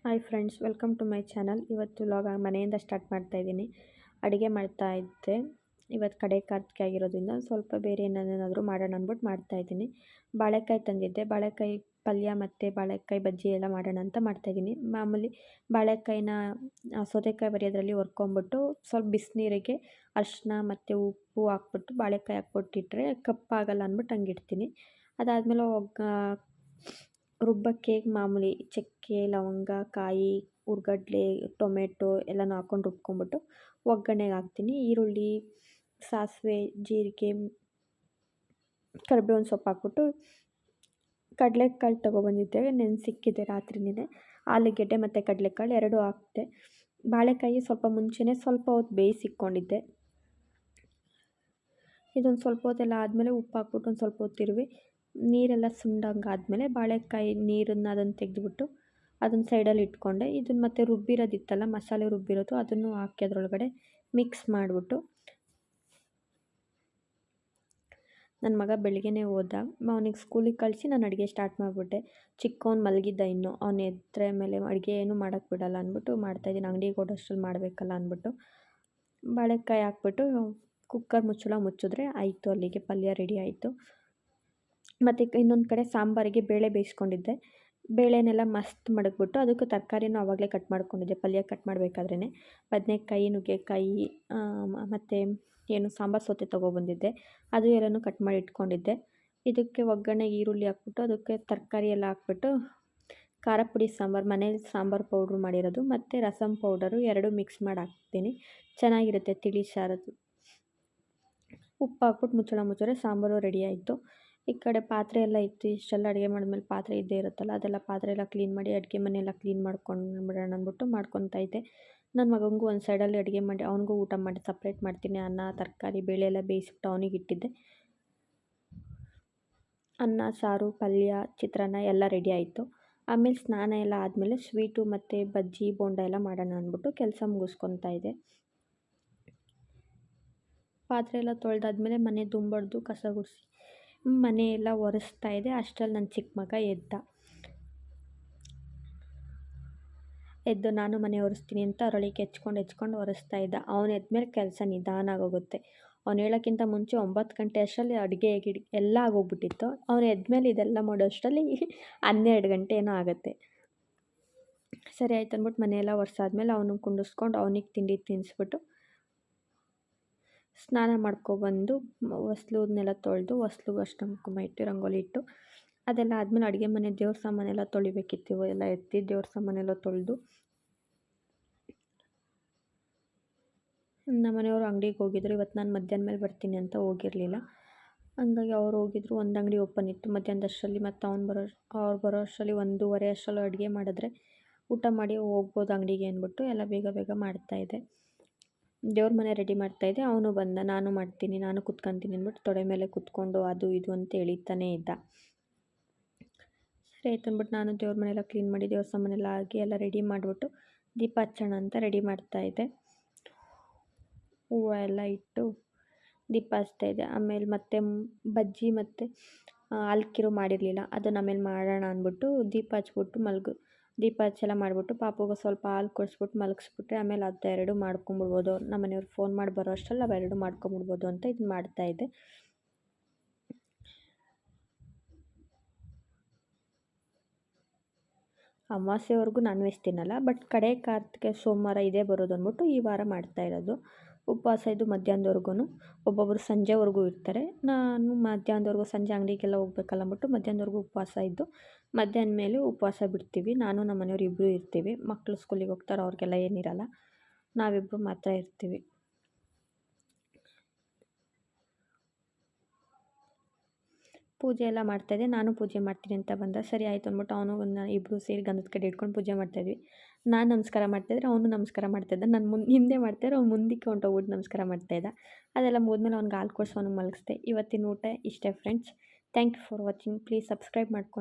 Hi friends, welcome to my channel. ಇವತ್ತು vlog ಮನೆಯಿಂದ start ಮಾಡ್ತಾ ಇದ್ದೀನಿ. ಅಡುಗೆ ಮಾಡ್ತಾ ಇದ್ದೆ. ಇವತ್ತು ಕಡೆ ಕಾರ್ತಿಕೆ ಆಗಿರೋದ್ರಿಂದ ಸ್ವಲ್ಪ ಬೇರೆ ಏನಾದರೂ ಮಾಡೋಣ ಅಂದ್ಬಿಟ್ಟು ಮಾಡ್ತಾಯಿದ್ದೀನಿ. ಬಾಳೆಕಾಯಿ ತಂದಿದ್ದೆ. ಬಾಳೆಕಾಯಿ ಪಲ್ಯ ಮತ್ತು ಬಾಳೆಕಾಯಿ ಬಜ್ಜಿ ಎಲ್ಲ ಮಾಡೋಣ ಅಂತ ಮಾಡ್ತಾಯಿದ್ದೀನಿ. ಮಾಮೂಲಿ ಬಾಳೆಕಾಯಿನ ಸೌತೆಕಾಯಿ ಬರೆಯೋದ್ರಲ್ಲಿ ಹುರ್ಕೊಂಬಿಟ್ಟು ಸ್ವಲ್ಪ ಬಿಸಿನೀರಿಗೆ ಅರಿಶಿನ ಮತ್ತು ಉಪ್ಪು ಹಾಕ್ಬಿಟ್ಟು ಬಾಳೆಕಾಯಿ ಹಾಕ್ಬಿಟ್ಟಿಟ್ರೆ ಕಪ್ಪಾಗಲ್ಲ ಅಂದ್ಬಿಟ್ಟು ಹಂಗೆ ಇಡ್ತೀನಿ. ಅದಾದಮೇಲೆ ರುಬ್ಬಕ್ಕೆ ಮಾಮೂಲಿ ಚಕ್ಕೆ, ಲವಂಗ, ಕಾಯಿ, ಹುರ್ಗಡ್ಲೆ, ಟೊಮೆಟೊ ಎಲ್ಲನೂ ಹಾಕ್ಕೊಂಡು ರುಬ್ಕೊಂಬಿಟ್ಟು ಒಗ್ಗರಣೆಗೆ ಹಾಕ್ತೀನಿ. ಈರುಳ್ಳಿ, ಸಾಸಿವೆ, ಜೀರಿಗೆ, ಕರಿಬೇವಿನ ಸೊಪ್ಪು ಹಾಕ್ಬಿಟ್ಟು ಕಡಲೆಕಾಳು ತೊಗೊಬಂದಿದ್ದೆ, ನೆನೆಸಿಕ್ಕಿದ್ದೆ ರಾತ್ರಿನೇ. ಆಲೂಗೆಡ್ಡೆ ಮತ್ತು ಕಡಲೆಕಾಳು ಎರಡೂ ಹಾಕಿದೆ. ಬಾಳೆಕಾಯಿ ಸ್ವಲ್ಪ ಮುಂಚೆನೇ ಸ್ವಲ್ಪ ಹೊತ್ತು ಬೇಯಿಸಿಕ್ಕೊಂಡಿದ್ದೆ. ಇದೊಂದು ಸ್ವಲ್ಪ ಹೊತ್ತೆಲ್ಲ ಆದಮೇಲೆ ಉಪ್ಪು ಹಾಕ್ಬಿಟ್ಟು ಒಂದು ಸ್ವಲ್ಪ ಹೊತ್ತು ಇರುವೆ ನೀರೆಲ್ಲ ಸುಂಡಂಗೆ ಆದಮೇಲೆ ಬಾಳೆಕಾಯಿ ನೀರನ್ನು ಅದನ್ನು ತೆಗೆದುಬಿಟ್ಟು ಅದನ್ನು ಸೈಡಲ್ಲಿ ಇಟ್ಕೊಂಡೆ. ಇದನ್ನು ಮತ್ತು ರುಬ್ಬಿರೋದಿತ್ತಲ್ಲ, ಮಸಾಲೆ ರುಬ್ಬಿರೋದು, ಅದನ್ನು ಹಾಕಿ ಅದರೊಳಗಡೆ ಮಿಕ್ಸ್ ಮಾಡಿಬಿಟ್ಟು ನನ್ನ ಮಗ ಬೆಳಗ್ಗೆನೇ ಹೋದ. ಅವನಿಗೆ ಸ್ಕೂಲಿಗೆ ಕಳಿಸಿ ನಾನು ಅಡುಗೆ ಸ್ಟಾರ್ಟ್ ಮಾಡಿಬಿಟ್ಟೆ. ಚಿಕ್ಕವನು ಮಲಗಿದ್ದ ಇನ್ನು. ಅವನು ಎದ್ದರೆ ಮೇಲೆ ಅಡುಗೆ ಏನೂ ಮಾಡೋಕ್ಕೆ ಬಿಡಲ್ಲ ಅಂದ್ಬಿಟ್ಟು ಮಾಡ್ತಾಯಿದ್ದೀನಿ. ಅಂಗಡಿಗೆ ಓಡೋಷ್ಟರಲ್ಲಿ ಮಾಡಬೇಕಲ್ಲ ಅಂದ್ಬಿಟ್ಟು ಬಾಳೆಕಾಯಿ ಹಾಕ್ಬಿಟ್ಟು ಕುಕ್ಕರ್ ಮುಚ್ಚಳ ಮುಚ್ಚಿದ್ರೆ ಆಯಿತು. ಅಲ್ಲಿಗೆ ಪಲ್ಯ ರೆಡಿ ಆಯಿತು. ಮತ್ತು ಇನ್ನೊಂದು ಕಡೆ ಸಾಂಬಾರಿಗೆ ಬೇಳೆ ಬೇಯಿಸ್ಕೊಂಡಿದ್ದೆ. ಬೇಳೆನೆಲ್ಲ ಮಸ್ತ್ ಮಡಗ್ಬಿಟ್ಟು ಅದಕ್ಕೆ ತರಕಾರಿನೂ ಆವಾಗಲೇ ಕಟ್ ಮಾಡ್ಕೊಂಡಿದ್ದೆ. ಪಲ್ಯ ಕಟ್ ಮಾಡಬೇಕಾದ್ರೇ ಬದನೆಕಾಯಿ, ನುಗ್ಗೆಕಾಯಿ ಮತ್ತು ಸಾಂಬಾರು ಸೌತೆ ತೊಗೊಬಂದಿದ್ದೆ, ಅದು ಎಲ್ಲನೂ ಕಟ್ ಮಾಡಿ ಇಟ್ಕೊಂಡಿದ್ದೆ. ಇದಕ್ಕೆ ಒಗ್ಗರಣೆಗೆ ಈರುಳ್ಳಿ ಹಾಕ್ಬಿಟ್ಟು ಅದಕ್ಕೆ ತರಕಾರಿ ಎಲ್ಲ ಹಾಕ್ಬಿಟ್ಟು ಖಾರ ಪುಡಿ ಸಾಂಬಾರು, ಮನೇಲಿ ಸಾಂಬಾರು ಪೌಡ್ರು ಮಾಡಿರೋದು ಮತ್ತು ರಸಮ್ ಪೌಡರು ಎರಡೂ ಮಿಕ್ಸ್ ಮಾಡಿ ಹಾಕ್ತೀನಿ. ಚೆನ್ನಾಗಿರುತ್ತೆ ತಿಳಿ ಸಾರದು. ಉಪ್ಪು ಹಾಕ್ಬಿಟ್ಟು ಮುಚ್ಚಿದ್ರೆ ಸಾಂಬಾರು ರೆಡಿ ಆಯಿತು. ಈ ಕಡೆ ಪಾತ್ರೆ ಎಲ್ಲ ಇತ್ತು. ಇಷ್ಟೆಲ್ಲ ಅಡುಗೆ ಮಾಡಿದ್ಮೇಲೆ ಪಾತ್ರೆ ಇದ್ದೇ ಇರುತ್ತಲ್ಲ, ಅದೆಲ್ಲ ಪಾತ್ರೆ ಎಲ್ಲ ಕ್ಲೀನ್ ಮಾಡಿ ಅಡುಗೆ ಮನೆಯೆಲ್ಲ ಕ್ಲೀನ್ ಮಾಡ್ಕೊಂಡು ಬಿಡೋಣ ಅಂದ್ಬಿಟ್ಟು ಮಾಡ್ಕೊತಾ ಇದ್ದೆ. ನನ್ನ ಮಗನಿಗೂ ಒಂದು ಸೈಡಲ್ಲಿ ಅಡುಗೆ ಮಾಡಿ ಅವನಿಗೂ ಊಟ ಮಾಡಿ ಸಪ್ರೇಟ್ ಮಾಡ್ತೀನಿ. ಅನ್ನ, ತರಕಾರಿ, ಬೇಳೆ ಎಲ್ಲ ಬೇಯಿಸ್ಬಿಟ್ಟು ಅವನಿಗೆ ಇಟ್ಟಿದ್ದೆ. ಅನ್ನ, ಸಾರು, ಪಲ್ಯ, ಚಿತ್ರಾನ್ನ ಎಲ್ಲ ರೆಡಿ ಆಯಿತು. ಆಮೇಲೆ ಸ್ನಾನ ಎಲ್ಲ ಆದಮೇಲೆ ಸ್ವೀಟು ಮತ್ತು ಬಜ್ಜಿ, ಬೋಂಡ ಎಲ್ಲ ಮಾಡೋಣ ಅಂದ್ಬಿಟ್ಟು ಕೆಲಸ ಮುಗಿಸ್ಕೊತಾ ಇದ್ದೆ. ಪಾತ್ರೆ ಎಲ್ಲ ತೊಳೆದಾದ್ಮೇಲೆ ಮನೆ ದುಂಬಡ್ದು ಕಸ ಗುಡಿಸಿ ಮನೆಯೆಲ್ಲ ಒರೆಸ್ತಾ ಇದೆ. ಅಷ್ಟರಲ್ಲಿ ನನ್ನ ಚಿಕ್ಕ ಮಗ ಎದ್ದು ನಾನು ಮನೆ ಒರೆಸ್ತೀನಿ ಅಂತ ಅರಳಿಗೆ ಹೆಚ್ಕೊಂಡು ಒರೆಸ್ತಾ ಇದ್ದ. ಅವನು ಎದ್ಮೇಲೆ ಕೆಲಸ ನಿಧಾನ ಆಗೋಗುತ್ತೆ. ಅವ್ನು ಹೇಳೋಕ್ಕಿಂತ ಮುಂಚೆ 9 ಗಂಟೆ ಅಷ್ಟರಲ್ಲಿ ಅಡುಗೆ ಎಲ್ಲ ಆಗೋಗ್ಬಿಟ್ಟಿತ್ತು. ಅವನು ಎದ್ಮೇಲೆ ಇದೆಲ್ಲ ಮಾಡೋ ಅಷ್ಟರಲ್ಲಿ 12 ಗಂಟೆ ಏನೋ ಆಗುತ್ತೆ. ಸರಿ ಆಯ್ತು ಅಂದ್ಬಿಟ್ಟು ಮನೆಯೆಲ್ಲ ಒರೆಸಾದ್ಮೇಲೆ ಅವನು ಕುಂಡಿಸ್ಕೊಂಡು ಅವನಿಗೆ ತಿಂಡಿ ತಿನ್ನಿಸ್ಬಿಟ್ಟು ಸ್ನಾನ ಮಾಡ್ಕೊಬಂದು ಹೊಸ್ಲನ್ನೆಲ್ಲ ತೊಳೆದು ಹೊಸ್ಲಿಗೆ ಅರ್ಶಿನ ಕುಂಕುಮ ಇಟ್ಟು ರಂಗೋಲಿ ಇಟ್ಟು ಅದೆಲ್ಲ ಆದಮೇಲೆ ಅಡುಗೆ ಮನೆ ದೇವ್ರ ಸಾಮಾನೆಲ್ಲ ತೊಳಿಬೇಕಿತ್ತು. ಎಲ್ಲ ಎತ್ತಿ ದೇವ್ರ ಸಾಮಾನೆಲ್ಲ ತೊಳೆದು ನಮ್ಮ ಮನೆಯವರು ಅಂಗಡಿಗೆ ಹೋಗಿದ್ರು. ಇವತ್ತು ನಾನು ಮಧ್ಯಾಹ್ನ ಮೇಲೆ ಬರ್ತೀನಿ ಅಂತ ಹೋಗಿರಲಿಲ್ಲ. ಹಂಗಾಗಿ ಅವ್ರು ಹೋಗಿದ್ರು. ಒಂದು ಅಂಗಡಿ ಓಪನ್ ಇತ್ತು ಮಧ್ಯಾಹ್ನದಷ್ಟರಲ್ಲಿ. ಮತ್ತು ಅವ್ರು ಬರೋ ಅಷ್ಟರಲ್ಲಿ 1:30 ಅಷ್ಟರಲ್ಲಿ ಅಡುಗೆ ಮಾಡಿದ್ರೆ ಊಟ ಮಾಡಿ ಹೋಗ್ಬೋದು ಅಂಗಡಿಗೆ ಅಂದ್ಬಿಟ್ಟು ಎಲ್ಲ ಬೇಗ ಮಾಡ್ತಾಯಿದ್ದೆ. ದೇವ್ರ ಮನೆ ರೆಡಿ ಮಾಡ್ತಾಯಿದ್ದೆ. ಅವನು ಬಂದ. ನಾನು ಮಾಡ್ತೀನಿ, ನಾನು ಕುತ್ಕೊತೀನಿ ಅಂದ್ಬಿಟ್ಟು ತೊಡೆ ಮೇಲೆ ಕುತ್ಕೊಂಡು ಅದು ಇದು ಅಂತ ಎಳಿತಾನೇ ಇದ್ದ. ಸರಿ ಆಯ್ತು ಅಂದ್ಬಿಟ್ಟು ನಾನು ದೇವ್ರ ಮನೆಯೆಲ್ಲ ಕ್ಲೀನ್ ಮಾಡಿ ದೇವ್ರ ಸಾಮಾನೆಲ್ಲ ಆಗಿ ಎಲ್ಲ ರೆಡಿ ಮಾಡಿಬಿಟ್ಟು ದೀಪ ಹಚ್ಚೋಣ ಅಂತ ರೆಡಿ ಮಾಡ್ತಾಯಿದ್ದೆ. ಹೂವು ಎಲ್ಲ ಇಟ್ಟು ದೀಪ ಹಚ್ತಾಯಿದ್ದೆ. ಆಮೇಲೆ ಮತ್ತೆ ಬಜ್ಜಿ ಮತ್ತು ಅಲ್ಕಿರು ಮಾಡಿರಲಿಲ್ಲ, ಅದನ್ನು ಆಮೇಲೆ ಮಾಡೋಣ ಅಂದ್ಬಿಟ್ಟು ದೀಪ ಹಚ್ಬಿಟ್ಟು ದೀಪ ಹಚ್ಚೆಲ್ಲ ಮಾಡಿಬಿಟ್ಟು ಪಾಪುಗೆ ಸ್ವಲ್ಪ ಹಾಲು ಕುಡಿಸ್ಬಿಟ್ಟು ಮಲಗಿಸ್ಬಿಟ್ರೆ ಆಮೇಲೆ ಅದೆರಡು ಮಾಡ್ಕೊಂಬಿಡ್ಬೋದು. ನಮ್ಮ ಮನೆಯವ್ರು ಫೋನ್ ಮಾಡಿ ಬರೋ ಅಷ್ಟರಲ್ಲಿ ಅವೆರಡು ಮಾಡ್ಕೊಂಬಿಡ್ಬೋದು ಅಂತ ಇದನ್ನು ಮಾಡ್ತಾಯಿದ್ದೆ. ಅಮಾವಾಸ್ಯೆವರೆಗೂ ನಾನ್ ವೆಜ್ ತಿನ್ನಲ್ಲ, ಬಟ್ ಕಡೆ ಕಾರ್ತಿಕೆ ಸೋಮವಾರ ಇದೇ ಬರೋದು ಅಂದ್ಬಿಟ್ಟು ಈ ವಾರ ಮಾಡ್ತಾಯಿರೋದು. ಉಪವಾಸ ಇದು ಮಧ್ಯಾಹ್ನದವರೆಗೂ. ಒಬ್ಬೊಬ್ಬರು ಸಂಜೆವರೆಗೂ ಇರ್ತಾರೆ. ನಾನು ಮಧ್ಯಾಹ್ನದವರೆಗೂ, ಸಂಜೆ ಅಂಗಡಿಗೆಲ್ಲ ಹೋಗ್ಬೇಕಲ್ಲ ಅಂದ್ಬಿಟ್ಟು ಮಧ್ಯಾಹ್ನದವರೆಗೂ ಉಪವಾಸ ಇದ್ದು ಮಧ್ಯಾಹ್ನ ಮೇಲೆ ಉಪವಾಸ ಬಿಡ್ತೀವಿ. ನಾನು ನಮ್ಮ ಮನೆಯವ್ರು ಇಬ್ಬರು ಇರ್ತೀವಿ. ಮಕ್ಕಳು ಸ್ಕೂಲಿಗೆ ಹೋಗ್ತಾರೆ, ಅವ್ರಿಗೆಲ್ಲ ಏನಿರಲ್ಲ. ನಾವಿಬ್ಬರು ಮಾತ್ರ ಇರ್ತೀವಿ. ಪೂಜೆ ಎಲ್ಲ ಮಾಡ್ತಾಯಿದ್ದೆ. ನಾನು ಪೂಜೆ ಮಾಡ್ತೀನಿ ಅಂತ ಬಂದ. ಸರಿ ಆಯಿತು ಅಂದ್ಬಿಟ್ಟು ಅವನು ಇಬ್ಬರು ಸೇರಿ ಗಂಧದ ಕಡೆ ಇಟ್ಕೊಂಡು ಪೂಜೆ ಮಾಡ್ತಾಯಿದ್ವಿ. ನಾನು ನಮಸ್ಕಾರ ಮಾಡ್ತಾಯಿದ್ರೆ ಅವನು ನಮಸ್ಕಾರ ಮಾಡ್ತಾಯಿದ್ದ. ನಾನು ಹಿಂದೆ ಮಾಡ್ತಾಯಿದ್ರೆ ಅವ್ನು ಮುಂದಕ್ಕೆ ಹೊಂಟೋಗ್ಬಿಟ್ಟು ನಮಸ್ಕಾರ ಮಾಡ್ತಾಯಿದ್ದ. ಅದೆಲ್ಲ ಮುಗಿದ್ಮೇಲೆ ಅವ್ನಿಗೆ ಹಾಲು ಕೊಡಿಸಿ ಅವ್ನಿಗೆ ಮಲಗಿಸ್ದೆ. ಇವತ್ತಿನ ಊಟ ಇಷ್ಟೇ friends. Thank you for watching. Please subscribe ಮಾಡ್ಕೊಂಡು